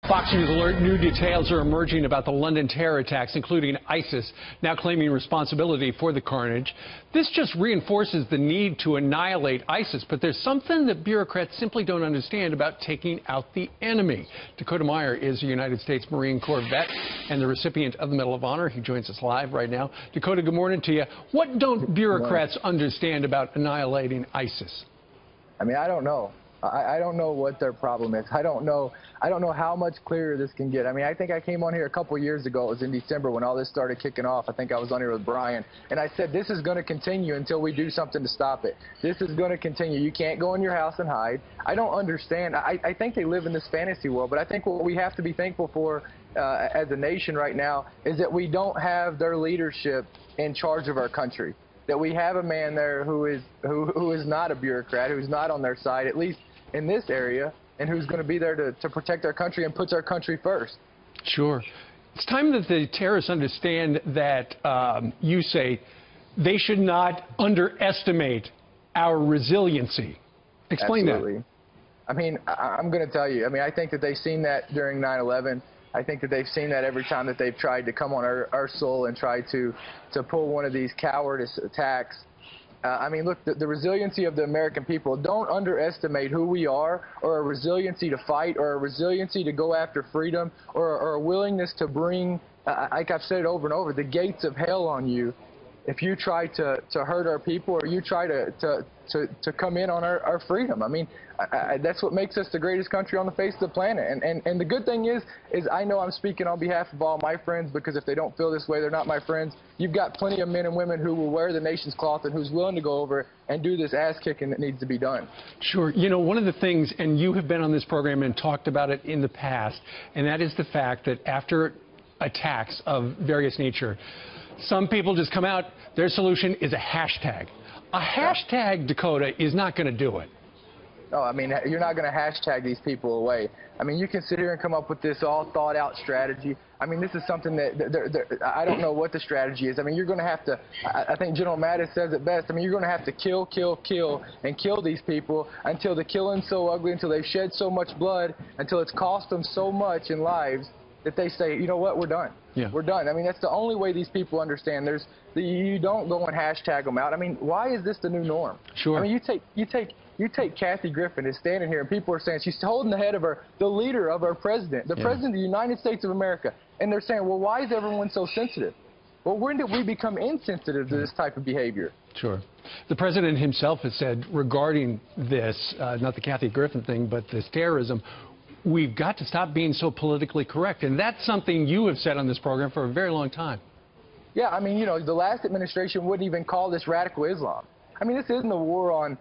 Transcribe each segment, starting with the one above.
Fox News alert, new details are emerging about the London terror attacks, including ISIS now claiming responsibility for the carnage. This just reinforces the need to annihilate ISIS, but there's something that bureaucrats simply don't understand about taking out the enemy. Dakota Meyer is a United States Marine Corps vet and the recipient of the Medal of Honor. He joins us live right now. Dakota, good morning to you. What don't bureaucrats understand about annihilating ISIS? I mean, I don't know. I don't know what their problem is. I don't know how much clearer this can get. I mean, I think I came on here a couple years ago. It was in December when all this started kicking off. I think I was on here with Brian. And I said, this is going to continue until we do something to stop it. This is going to continue. You can't go in your house and hide. I don't understand. I think they live in this fantasy world. But I think what we have to be thankful for as a nation right now is that we don't have their leadership in charge of our country. That we have a man there who is not a bureaucrat, who's not on their side, at least in this area, and who's going to be there to protect our country and puts our country first. Sure. It's time that the terrorists understand that you say they should not underestimate our resiliency. Explain Absolutely. that. I mean, I'm going to tell you, I mean, I think that they've seen that during 9/11. I think that they've seen that every time that they've tried to come on our soil and try to pull one of these cowardice attacks. I mean, look, the resiliency of the American people, don't underestimate who we are, or a resiliency to fight, or a resiliency to go after freedom, or a willingness to bring, like I've said over and over, the gates of hell on you if you try to hurt our people, or you try to come in on our freedom. I mean, that's what makes us the greatest country on the face of the planet. And the good thing is I know I'm speaking on behalf of all my friends, because if they don't feel this way, they're not my friends. You've got plenty of men and women who will wear the nation's cloth and who's willing to go over and do this ass-kicking that needs to be done. Sure. You know, one of the things, and you have been on this program and talked about it in the past, and that is the fact that after attacks of various nature, some people just come out, their solution is a hashtag. A hashtag, Dakota, is not going to do it. No, I mean, you're not going to hashtag these people away. I mean, you can sit here and come up with this all thought-out strategy. I mean, this is something that I don't know what the strategy is. I mean, you're going to have to, I think General Mattis says it best, I mean, you're going to have to kill, and kill these people until the killing's so ugly, until they've shed so much blood, until it's cost them so much in lives that they say, you know what, we're done. Yeah. We're done. I mean, that's the only way these people understand. You don't go and hashtag them out. I mean, why is this the new norm? Sure. I mean, you take Kathy Griffin is standing here, and people are saying she's holding the head of the leader of our president, the president of the United States of America, and they're saying, well, why is everyone so sensitive? Well, when did we become insensitive to this type of behavior? Sure. The president himself has said regarding this, not the Kathy Griffin thing, but this terrorism, we've got to stop being so politically correct. And that's something you have said on this program for a very long time. Yeah, I mean, you know, the last administration wouldn't even call this radical Islam. I mean, this isn't a war on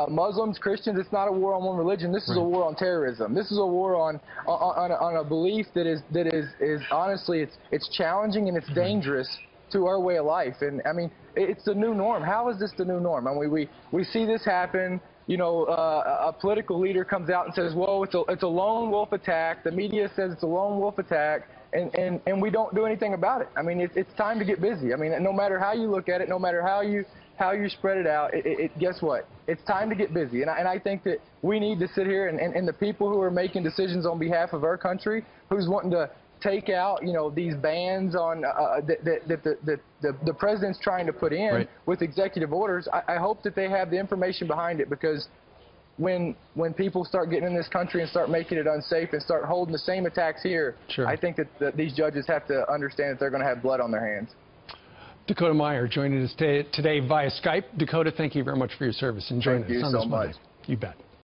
Muslims, Christians. It's not a war on one religion. This is a war on terrorism. This is a war on a belief that is honestly, it's challenging and it's dangerous to our way of life. And I mean, it's the new norm. How is this the new norm? I mean, we see this happen. You know, a political leader comes out and says, whoa, it's a lone wolf attack. The media says it's a lone wolf attack, and we don't do anything about it. I mean, it's time to get busy. I mean, no matter how you look at it, no matter how you spread it out, guess what? It's time to get busy. And I think that we need to sit here, and the people who are making decisions on behalf of our country, who's wanting to take out, you know, these bans on that the president's trying to put in with executive orders. I hope that they have the information behind it, because when people start getting in this country and start making it unsafe and start holding the same attacks here, I think that these judges have to understand that they're going to have blood on their hands. Dakota Meyer joining us today via Skype. Dakota, thank you very much for your service and joining us on this Monday. Thank you so much. You bet.